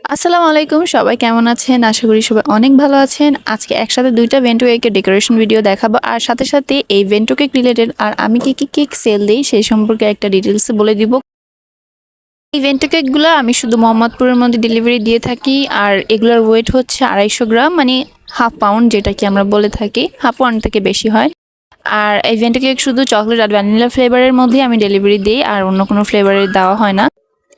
আসসালামু আলাইকুম, সবাই কেমন আছেন? আশা করি সবাই অনেক ভালো আছেন। আজকে একসাথে ২ টা ভেন্টু কেকের ডেকোরেশন ভিডিও দেখাবো। আর সাথে, সাথে এই ভেন্টু কেক রিলেটেড আর আমি কি কেক সেল দেই সেই সম্পর্কে একটা ডিটেইলস বলে দিব। এই ভেন্টু কেকগুলা আমি শুধু মোহাম্মদপুরের মধ্যে ডেলিভারি দিয়ে থাকি। আর এগুলোর ওয়েট হচ্ছে ২৫০ গ্রাম, মানে হাফ পাউন্ড যেটাকে আমরা বলে থাকি। হাফ পাউন্ড থেকে বেশি হয়। আর এই ভেন্টু কেক শুধু চকলেট আর ভ্যানিলা ফ্লেভারের মধ্যেই আমি ডেলিভারি দেই, আর অন্য কোনো ফ্লেভারের দেওয়া হয় না।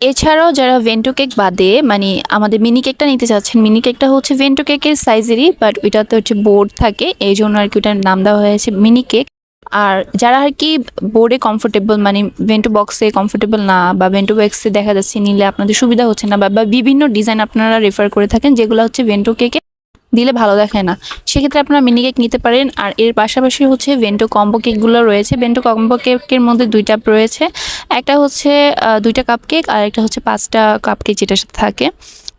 এছাড়াও যারা ভেন্টো কেক বাদে মানে আমাদের মিনি কেকটা নিতে চাচ্ছেন, মিনি কেকটা হচ্ছে ভেন্টো কেকের সাইজেরই, বাট ওইটাতে হচ্ছে বোর্ড থাকে, এই জন্য আর কি ওটার নাম দেওয়া হয়েছে মিনি কেক। আর যারা আর কি বোর্ডে কমফোর্টেবল, মানে ভেন্টো বক্সে কমফোর্টেবল না, বা ভেন্টো বক্সে দেখা যাচ্ছে নিলে আপনাদের সুবিধা হচ্ছে না, বা বিভিন্ন ডিজাইন আপনারা রেফার করে থাকেন যেগুলো হচ্ছে ভেন্টো কেকে দিলে ভালো দেখায় না, সেক্ষেত্রে আপনারা মিনি কেক নিতে পারেন। আর এর পাশাপাশি হচ্ছে ভেন্টো কম্বো কেকগুলো রয়েছে। ভেন্টো কম্বো কেকের মধ্যে ২টা রয়েছে, একটা হচ্ছে ২টা কাপ কেক, আর একটা হচ্ছে ৫টা কাপ কেক যেটার সাথে থাকে।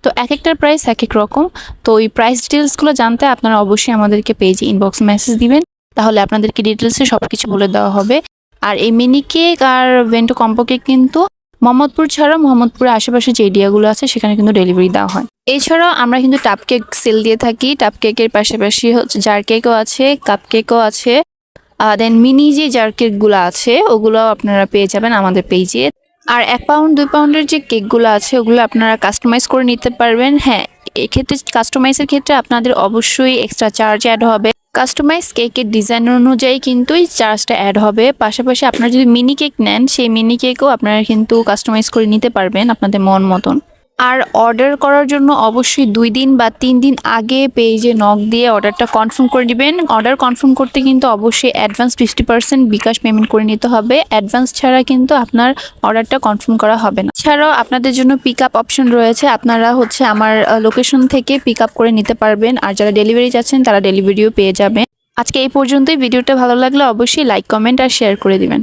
তো এক একটার প্রাইস এক এক রকম। তো ওই প্রাইস ডিটেলসগুলো জানতে আপনারা অবশ্যই আমাদেরকে পেজে ইনবক্স মেসেজ দিবেন, তাহলে আপনাদেরকে ডিটেলসে সব কিছু বলে দেওয়া হবে। আর এই মিনি কেক আর ভেন্টো কম্বো কেক কিন্তু মোহাম্মদপুর ছাড়া মোহাম্মদপুরের আশেপাশে যে এরিয়াগুলো আছে সেখানে কিন্তু ডেলিভারি দেওয়া হয়। এছাড়াও আমরা কিন্তু টাপ কেক সেল দিয়ে থাকি। টাপ কেকের পাশাপাশি হচ্ছে জার কেকও আছে, কাপ কেকও আছে। দেন মিনি যে জার কেকগুলো আছে ওগুলোও আপনারা পেয়ে যাবেন আমাদের পেজে। আর ১ পাউন্ড ২ পাউন্ডের যে কেকগুলো আছে ওগুলো আপনারা কাস্টমাইজ করে নিতে পারবেন। হ্যাঁ, এক্ষেত্রে কাস্টমাইজের ক্ষেত্রে আপনাদের অবশ্যই এক্সট্রা চার্জ অ্যাড হবে। কাস্টমাইজ কেকের ডিজাইন অনুযায়ী কিন্তু এই চার্জটা অ্যাড হবে। পাশাপাশি আপনারা যদি মিনি কেক নেন, সেই মিনি কেকও আপনারা কিন্তু কাস্টমাইজ করে নিতে পারবেন আপনাদের মন মতন। আর অর্ডার করার জন্য অবশ্যই ২ দিন বা ৩ দিন আগে পেজে নক দিয়ে অর্ডারটা কনফার্ম করে দিবেন। অর্ডার কনফার্ম করতে কিন্তু অবশ্যই অ্যাডভান্স 50% বিকাশ পেমেন্ট করে নিতে হবে। অ্যাডভান্স ছাড়া কিন্তু আপনার অর্ডারটা কনফার্ম করা হবে না। এছাড়াও আপনাদের জন্য পিক আপ অপশন রয়েছে, আপনারা হচ্ছে আমার লোকেশন থেকে পিক আপ করে নিতে পারবেন। আর যারা ডেলিভারি চাচ্ছেন তারা ডেলিভারিও পেয়ে যাবেন। আজকে এই পর্যন্তই। ভিডিওটা ভালো লাগলে অবশ্যই লাইক, কমেন্ট আর শেয়ার করে দিবেন।